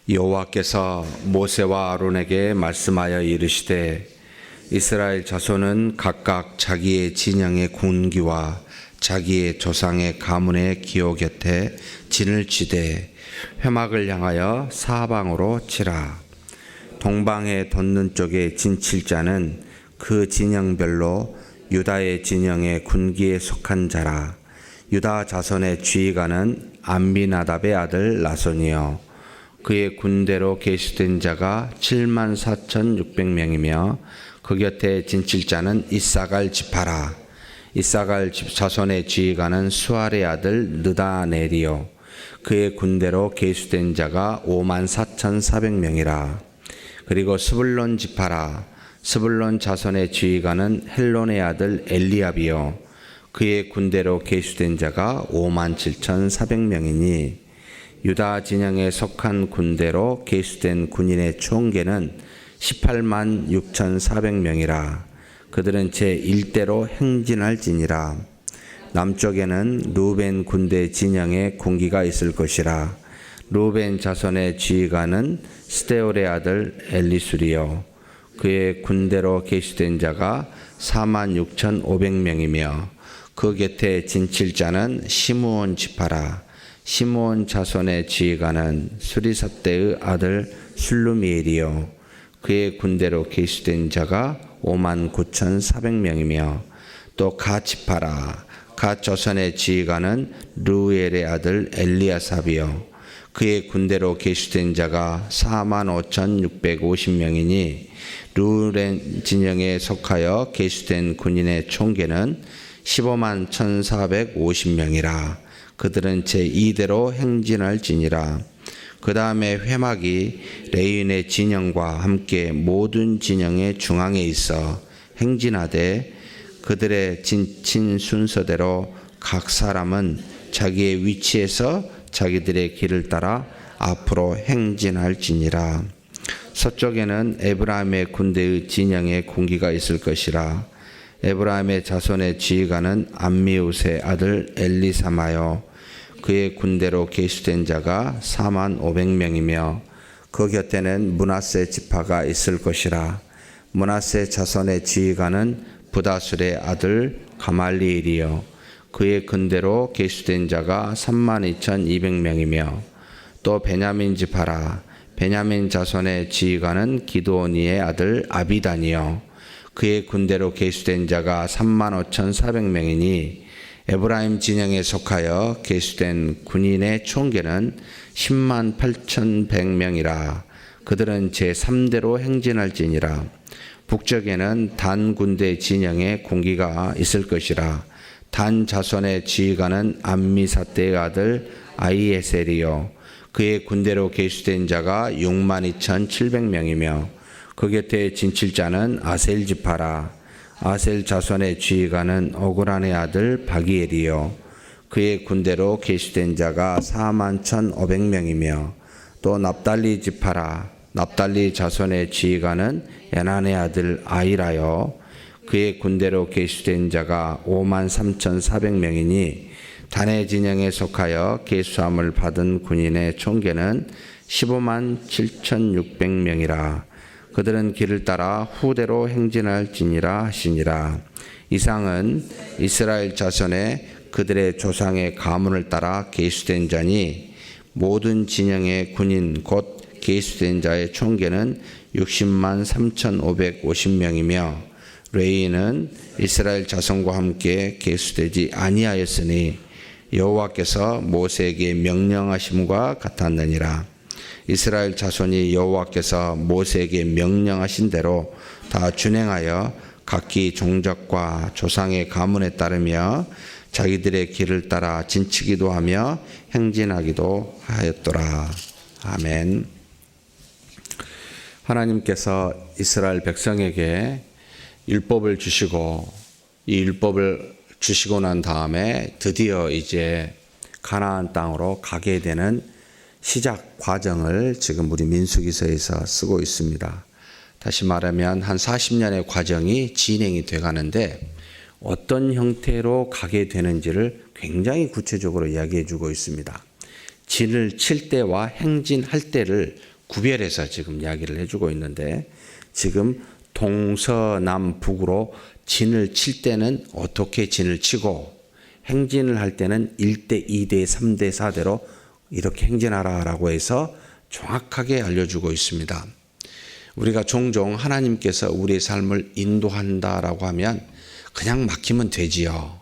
여호와께서 모세와 아론에게 말씀하여 이르시되 이스라엘 자손은 각각 자기의 진영의 군기와 자기의 조상의 가문의 기호 곁에 진을 치되 회막을 향하여 사방으로 치라. 동방에 돋는 쪽에 진 칠 자는 그 진영별로 유다의 진영의 군기에 속한 자라. 유다 자손의 지휘관은 암미나답의 아들 나손이요 그의 군대로 계수된 자가 74,600명이며 그 곁에 진칠 자는 이사갈 지파라. 이사갈 자손의 지휘관은 수알의 아들 느다넬이요 그의 군대로 계수된 자가 54,400명이라. 그리고 스불론 지파라. 스불론 자손의 지휘관은 헬론의 아들 엘리압이요 그의 군대로 계수된 자가 57,400명이니 유다 진영에 속한 군대로 계수된 군인의 총계는 186,400명이라. 그들은 제1대로 행진할지니라. 남쪽에는 루벤 군대 진영에 군기가 있을 것이라. 루벤 자손의 지휘관은 스데올의 아들 엘리술이요 그의 군대로 계수된 자가 46,500명이며 그 곁에 진칠 자는 시므온 지파라. 시므온 자손의 지휘관은 수리삿대의 아들 술루미엘이요 그의 군대로 계수된 자가 59,400명이며 또 갓 지파라. 갓 자손의 지휘관은 루엘의 아들 엘리아삽이요 그의 군대로 계수된 자가 45,650명이니 루벤 진영에 속하여 계수된 군인의 총계는 151,450명이라. 그들은 제2대로 행진할지니라. 그 다음에 회막이 레윈의 진영과 함께 모든 진영의 중앙에 있어 행진하되 그들의 진친 순서대로 각 사람은 자기의 위치에서 자기들의 길을 따라 앞으로 행진할지니라. 서쪽에는 에브라임의 군대의 진영에 군기가 있을 것이라. 에브라임의 자손의 지휘관은 암미우스의 아들 엘리사마요 그의 군대로 계수된 자가 45,000명이며 그 곁에는 므낫세 지파가 있을 것이라. 므낫세 자손의 지휘관은 부다술의 아들 가말리엘이요 그의 군대로 계수된 자가 32,200명이며 또 베냐민 지파라. 베냐민 자손의 지휘관은 기드오니의 아들 아비단이요 그의 군대로 계수된 자가 35,400명이니 에브라임 진영에 속하여 계수된 군인의 총계는 108,100명이라. 그들은 제3대로 행진할지니라. 북쪽에는 단 군대 진영에 군기가 있을 것이라. 단 자손의 지휘관은 암미사대의 아들 아이에셀이요 그의 군대로 계수된 자가 62,700명이며 그 곁에 진칠 자는 아셀 지파라. 아셀 자손의 지휘관은 오그란의 아들 바기엘이요 그의 군대로 계수된 자가 41,500명이며 또 납달리 지파라. 납달리 자손의 지휘관은 에난의 아들 아이라요 그의 군대로 계수된 자가 53,400명이니 단의 진영에 속하여 계수함을 받은 군인의 총계는 157,600명이라. 그들은 길을 따라 후대로 행진할지니라 하시니라. 이상은 이스라엘 자손의 그들의 조상의 가문을 따라 계수된 자니 모든 진영의 군인 곧 계수된 자의 총계는 603,550명이며 레위는 이스라엘 자손과 함께 계수되지 아니하였으니 여호와께서 모세에게 명령하심과 같았느니라. 이스라엘 자손이 여호와께서 모세에게 명령하신 대로 다 준행하여 각기 종족과 조상의 가문에 따르며 자기들의 길을 따라 진치기도 하며 행진하기도 하였더라. 아멘. 하나님께서 이스라엘 백성에게 율법을 주시고 이 율법을 주시고 난 다음에 드디어 이제 가나안 땅으로 가게 되는 시작 과정을 지금 우리 민수기서에서 쓰고 있습니다. 다시 말하면 한 40년의 과정이 진행이 돼 가는데 어떤 형태로 가게 되는지를 굉장히 구체적으로 이야기해 주고 있습니다. 진을 칠 때와 행진할 때를 구별해서 지금 이야기를 해주고 있는데, 지금 동서남북으로 진을 칠 때는 어떻게 진을 치고, 행진을 할 때는 1대, 2대, 3대, 4대로 이렇게 행진하라라고 해서 정확하게 알려주고 있습니다. 우리가 종종 하나님께서 우리의 삶을 인도한다라고 하면 그냥 맡기면 되지요.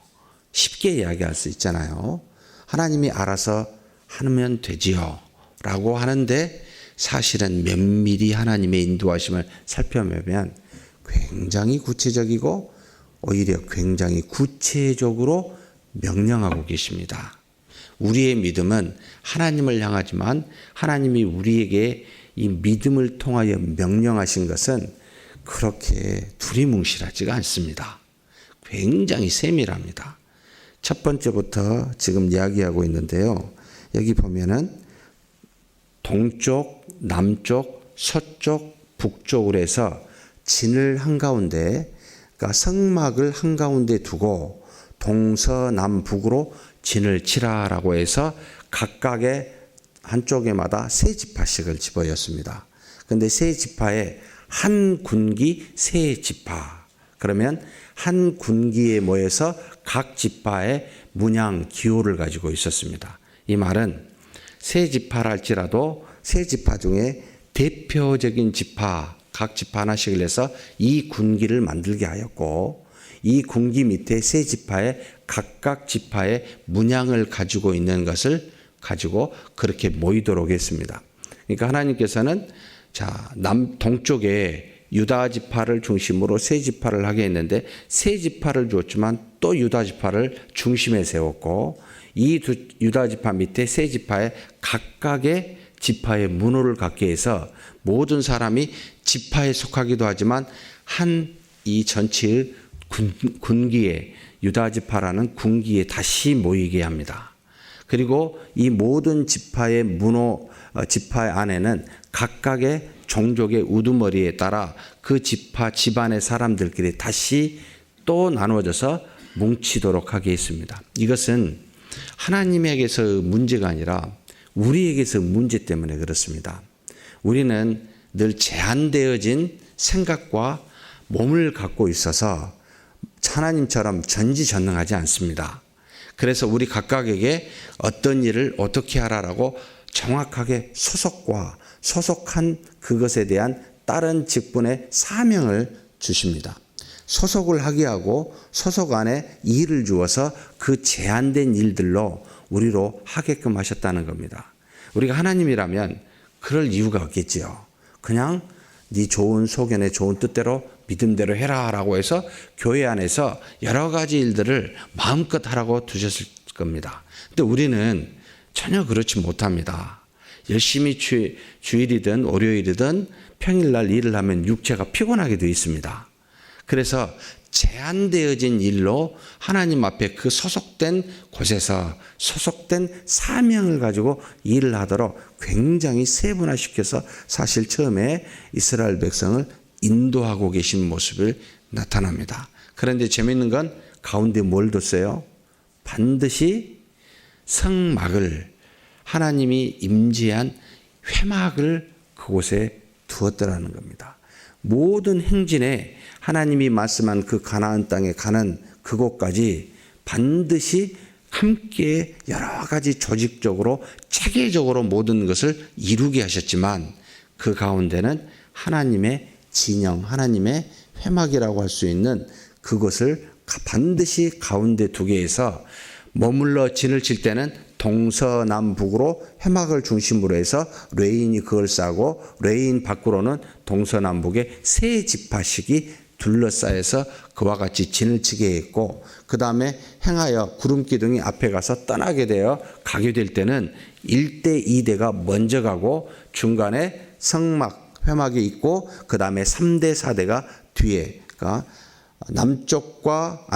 쉽게 이야기할 수 있잖아요. 하나님이 알아서 하면 되지요 라고 하는데, 사실은 면밀히 하나님의 인도하심을 살펴보면 굉장히 구체적이고 오히려 굉장히 구체적으로 명령하고 계십니다. 우리의 믿음은 하나님을 향하지만 하나님이 우리에게 이 믿음을 통하여 명령하신 것은 그렇게 두리뭉실하지가 않습니다. 굉장히 세밀합니다. 첫 번째부터 지금 이야기하고 있는데요. 여기 보면은 동쪽, 남쪽, 서쪽, 북쪽으로 해서 진을 한가운데, 그러니까 성막을 한가운데 두고 동서남북으로 진을 치라라고 해서 각각의 한쪽에마다 세 지파씩을 집어였습니다. 그런데 세 지파에 한 군기 세 지파, 그러면 한 군기에 모여서 각 지파의 문양 기호를 가지고 있었습니다. 이 말은 세 지파랄지라도 세 지파 중에 대표적인 지파, 각 지파 하나씩을 내서 이 군기를 만들게 하였고, 이 군기 밑에 세 지파의 각각 지파의 문양을 가지고 있는 것을 가지고 그렇게 모이도록 했습니다. 그러니까 하나님께서는 동쪽에 유다 지파를 중심으로 세 지파를 하게 했는데, 세 지파를 줬지만 또 유다 지파를 중심에 세웠고, 이 두 유다 지파 밑에 세 지파의 각각의 지파의 문호를 갖게 해서 모든 사람이 지파에 속하기도 하지만 한 이 전체의 군기에, 유다 지파라는 군기에 다시 모이게 합니다. 그리고 이 모든 지파의 문호, 지파 안에는 각각의 종족의 우두머리에 따라 그 지파 집안의 사람들끼리 다시 또 나누어져서 뭉치도록 하게 했습니다. 이것은 하나님에게서 문제가 아니라 우리에게서 문제 때문에 그렇습니다. 우리는 늘 제한되어진 생각과 몸을 갖고 있어서 하나님처럼 전지전능하지 않습니다. 그래서 우리 각각에게 어떤 일을 어떻게 하라라고 정확하게 소속한 그것에 대한 다른 직분의 사명을 주십니다. 소속을 하게 하고 소속 안에 일을 주어서 그 제한된 일들로 우리로 하게끔 하셨다는 겁니다. 우리가 하나님이라면 그럴 이유가 없겠지요. 그냥 네 좋은 소견의 좋은 뜻대로 믿음대로 해라라고 해서 교회 안에서 여러 가지 일들을 마음껏 하라고 두셨을 겁니다. 근데 우리는 전혀 그렇지 못합니다. 열심히 주일이든 월요일이든 평일날 일을 하면 육체가 피곤하게 되어 있습니다. 그래서 제한되어진 일로 하나님 앞에 그 소속된 곳에서 소속된 사명을 가지고 일을 하도록 굉장히 세분화시켜서 사실 처음에 이스라엘 백성을 인도하고 계신 모습을 나타납니다. 그런데 재미있는 건 가운데 뭘 뒀어요? 반드시 성막을, 하나님이 임재한 회막을 그곳에 두었더라는 겁니다. 모든 행진에 하나님이 말씀한 그 가나안 땅에 가는 그곳까지 반드시 함께 여러 가지 조직적으로 체계적으로 모든 것을 이루게 하셨지만, 그 가운데는 하나님의 진영, 하나님의 회막이라고 할 수 있는 그것을 반드시 가운데 두게 해서 머물러 진을 칠 때는 동서남북으로 회막을 중심으로 해서 레인이 그걸 싸고, 레인 밖으로는 동서남북의 세 지파씩이 둘러싸여서 그와 같이 진을 치게 했고, 그 다음에 행하여 구름기둥이 앞에 가서 떠나게 되어 가게 될 때는 1대 2대가 먼저 가고 중간에 성막 회막이 있고, 그 다음에 3대 4대가 뒤에, 그러니까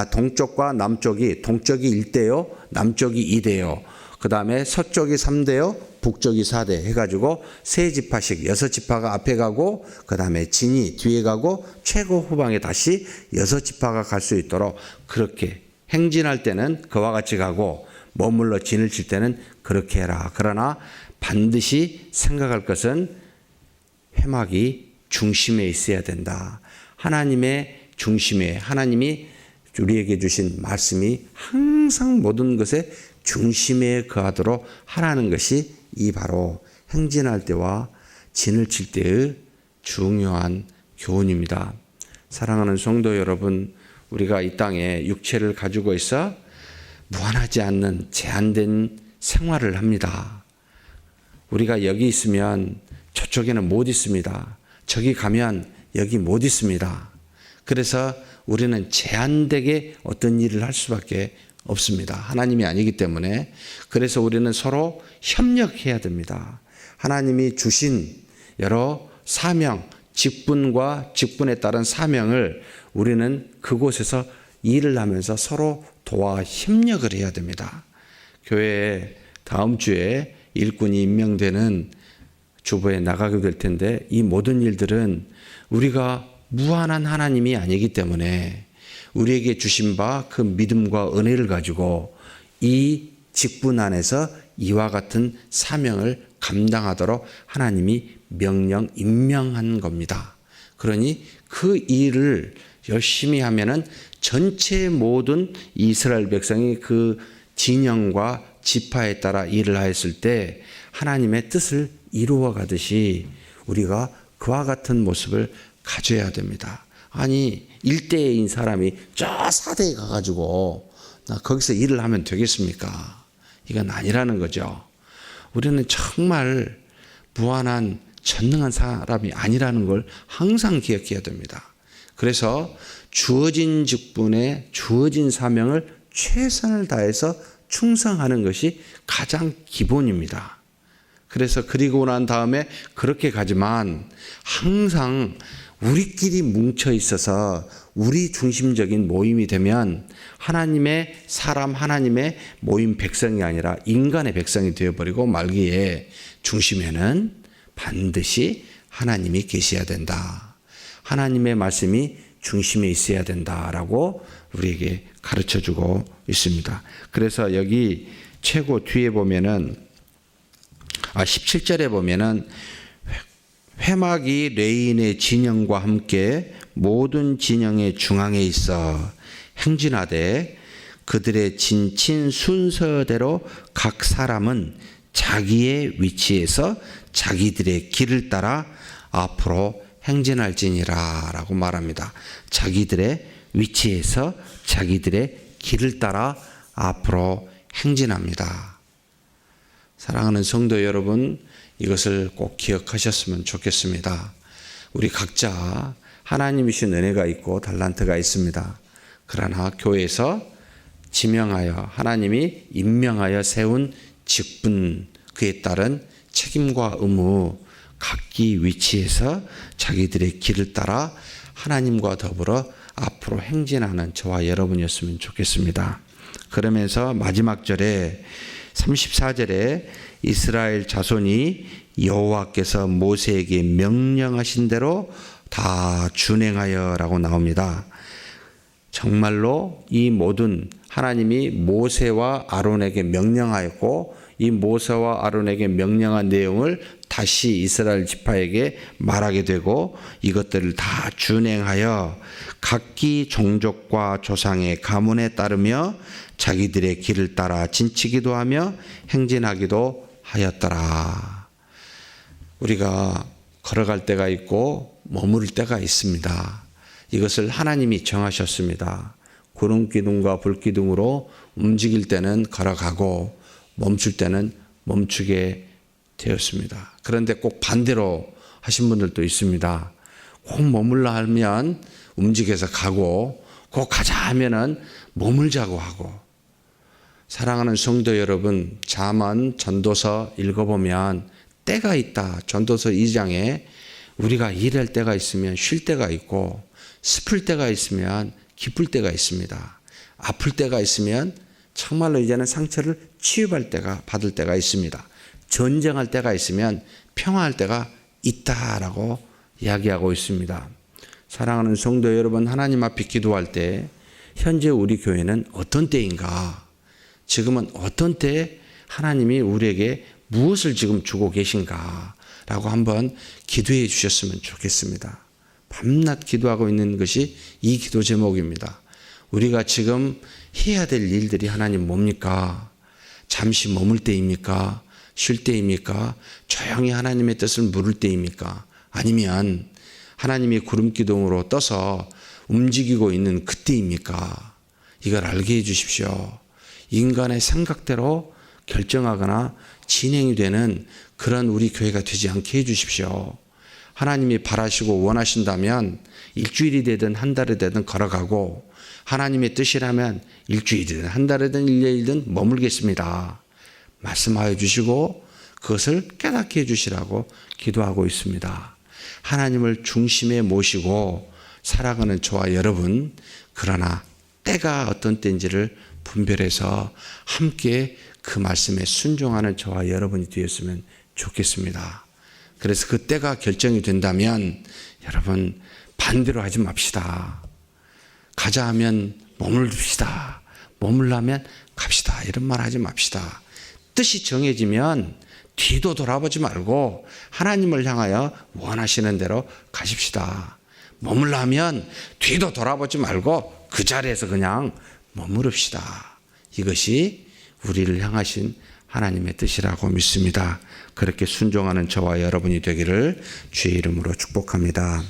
동쪽과 남쪽이, 동쪽이 1대요, 남쪽이 2대요, 그 다음에 서쪽이 3대요, 북쪽이 4대 해가지고 세 지파씩 6지파가 앞에 가고, 그 다음에 진이 뒤에 가고, 최고 후방에 다시 6지파가 갈 수 있도록 그렇게 행진할 때는 그와 같이 가고, 머물러 진을 칠 때는 그렇게 해라. 그러나 반드시 생각할 것은 회막이 중심에 있어야 된다. 하나님의 중심에, 하나님이 우리에게 주신 말씀이 항상 모든 것의 중심에 거하도록 하라는 것이 이 바로 행진할 때와 진을 칠 때의 중요한 교훈입니다. 사랑하는 성도 여러분, 우리가 이 땅에 육체를 가지고 있어 무한하지 않는 제한된 생활을 합니다. 우리가 여기 있으면 저쪽에는 못 있습니다. 저기 가면 여기 못 있습니다. 그래서 우리는 제한되게 어떤 일을 할 수밖에 없습니다. 하나님이 아니기 때문에. 그래서 우리는 서로 협력해야 됩니다. 하나님이 주신 여러 사명, 직분과 직분에 따른 사명을 우리는 그곳에서 일을 하면서 서로 도와 협력을 해야 됩니다. 교회에 다음 주에 일꾼이 임명되는 주보에 나가게 될 텐데, 이 모든 일들은 우리가 무한한 하나님이 아니기 때문에 우리에게 주신 바 그 믿음과 은혜를 가지고 이 직분 안에서 이와 같은 사명을 감당하도록 하나님이 명령, 임명한 겁니다. 그러니 그 일을 열심히 하면은 전체 모든 이스라엘 백성이 그 진영과 지파에 따라 일을 하였을 때 하나님의 뜻을 이루어 가듯이 우리가 그와 같은 모습을 가져야 됩니다. 아니, 일대인 사람이 저 사대에 가가지고 나 거기서 일을 하면 되겠습니까? 이건 아니라는 거죠. 우리는 정말 무한한 전능한 사람이 아니라는 걸 항상 기억해야 됩니다. 그래서 주어진 직분에 주어진 사명을 최선을 다해서 충성하는 것이 가장 기본입니다. 그래서 그리고 난 다음에 그렇게 가지만 항상 우리끼리 뭉쳐 있어서 우리 중심적인 모임이 되면 하나님의 사람, 하나님의 모임 백성이 아니라 인간의 백성이 되어버리고 말기에 중심에는 반드시 하나님이 계셔야 된다. 하나님의 말씀이 중심에 있어야 된다라고 우리에게 가르쳐주고 있습니다. 그래서 여기 최고 뒤에 보면은 17절에 보면은 회막이 레인의 진영과 함께 모든 진영의 중앙에 있어 행진하되 그들의 진친 순서대로 각 사람은 자기의 위치에서 자기들의 길을 따라 앞으로 행진할지니라 라고 말합니다. 자기들의 위치에서 자기들의 길을 따라 앞으로 행진합니다. 사랑하는 성도 여러분, 이것을 꼭 기억하셨으면 좋겠습니다. 우리 각자 하나님이 주신 은혜가 있고 달란트가 있습니다. 그러나 교회에서 지명하여 하나님이 임명하여 세운 직분, 그에 따른 책임과 의무, 각기 위치에서 자기들의 길을 따라 하나님과 더불어 앞으로 행진하는 저와 여러분이었으면 좋겠습니다. 그러면서 마지막 절에 34절에 이스라엘 자손이 여호와께서 모세에게 명령하신 대로 다 준행하여라고 나옵니다. 정말로 이 모든 하나님이 모세와 아론에게 명령하였고 이 모세와 아론에게 명령한 내용을 다시 이스라엘 지파에게 말하게 되고 이것들을 다 준행하여 각기 종족과 조상의 가문에 따르며 자기들의 길을 따라 진치기도 하며 행진하기도 하였더라. 우리가 걸어갈 때가 있고 머무를 때가 있습니다. 이것을 하나님이 정하셨습니다. 구름 기둥과 불 기둥으로 움직일 때는 걸어가고 멈출 때는 멈추게 되었습니다. 그런데 꼭 반대로 하신 분들도 있습니다. 꼭 머물러 하면 움직여서 가고 꼭 가자 하면은 머물자고 하고. 사랑하는 성도 여러분, 잠언 전도서 읽어보면 때가 있다. 전도서 2장에 우리가 일할 때가 있으면 쉴 때가 있고 슬플 때가 있으면 기쁠 때가 있습니다. 아플 때가 있으면 정말로 이제는 상처를 치유할 때가 받을 때가 있습니다. 전쟁할 때가 있으면 평화할 때가 있다라고 이야기하고 있습니다. 사랑하는 성도 여러분, 하나님 앞에 기도할 때 현재 우리 교회는 어떤 때인가? 지금은 어떤 때 하나님이 우리에게 무엇을 지금 주고 계신가 라고 한번 기도해 주셨으면 좋겠습니다. 밤낮 기도하고 있는 것이 이 기도 제목입니다. 우리가 지금 해야 될 일들이 하나님 뭡니까? 잠시 머물 때입니까? 쉴 때입니까? 조용히 하나님의 뜻을 물을 때입니까? 아니면 하나님이 구름기둥으로 떠서 움직이고 있는 그때입니까? 이걸 알게 해 주십시오. 인간의 생각대로 결정하거나 진행이 되는 그런 우리 교회가 되지 않게 해 주십시오. 하나님이 바라시고 원하신다면 일주일이 되든 한 달이 되든 걸어가고, 하나님의 뜻이라면 일주일이든 한 달이든 1년이든 머물겠습니다. 말씀하여 주시고 그것을 깨닫게 해 주시라고 기도하고 있습니다. 하나님을 중심에 모시고 살아가는 저와 여러분, 그러나 때가 어떤 때인지를 분별해서 함께 그 말씀에 순종하는 저와 여러분이 되었으면 좋겠습니다. 그래서 그 때가 결정이 된다면 여러분 반대로 하지 맙시다. 가자 하면 머물읍시다. 머물라면 갑시다. 이런 말 하지 맙시다. 뜻이 정해지면 뒤도 돌아보지 말고 하나님을 향하여 원하시는 대로 가십시다. 머물라면 뒤도 돌아보지 말고 그 자리에서 그냥 머무릅시다. 이것이 우리를 향하신 하나님의 뜻이라고 믿습니다. 그렇게 순종하는 저와 여러분이 되기를 주의 이름으로 축복합니다.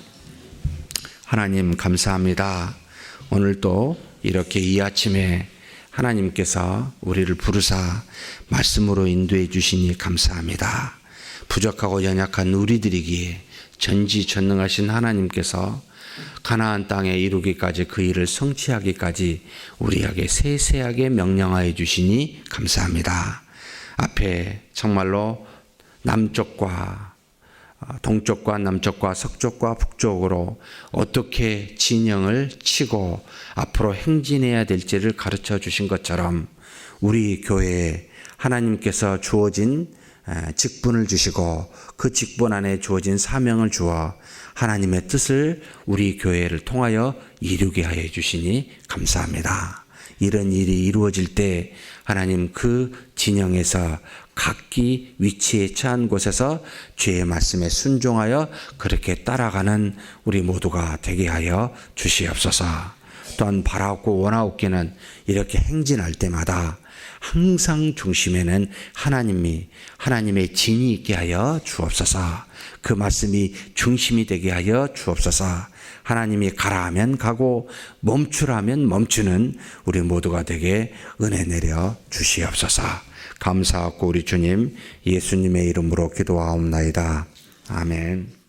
하나님 감사합니다. 오늘도 이렇게 이 아침에 하나님께서 우리를 부르사 말씀으로 인도해 주시니 감사합니다. 부족하고 연약한 우리들이기에 전지전능하신 하나님께서 가나안 땅에 이루기까지 그 일을 성취하기까지 우리에게 세세하게 명령하여 주시니 감사합니다. 앞에 정말로 남쪽과 동쪽과 남쪽과 서쪽과 북쪽으로 어떻게 진영을 치고 앞으로 행진해야 될지를 가르쳐 주신 것처럼 우리 교회에 하나님께서 주어진 직분을 주시고 그 직분 안에 주어진 사명을 주어 하나님의 뜻을 우리 교회를 통하여 이루게 하여 주시니 감사합니다. 이런 일이 이루어질 때 하나님 그 진영에서 각기 위치에 처한 곳에서 주의 말씀에 순종하여 그렇게 따라가는 우리 모두가 되게 하여 주시옵소서. 또한 바라옵고 원하옵기는 이렇게 행진할 때마다 항상 중심에는 하나님의 진이 있게 하여 주옵소서. 그 말씀이 중심이 되게 하여 주옵소서. 하나님이 가라 하면 가고 멈추라 하면 멈추는 우리 모두가 되게 은혜 내려 주시옵소서. 감사하고 우리 주님 예수님의 이름으로 기도하옵나이다. 아멘.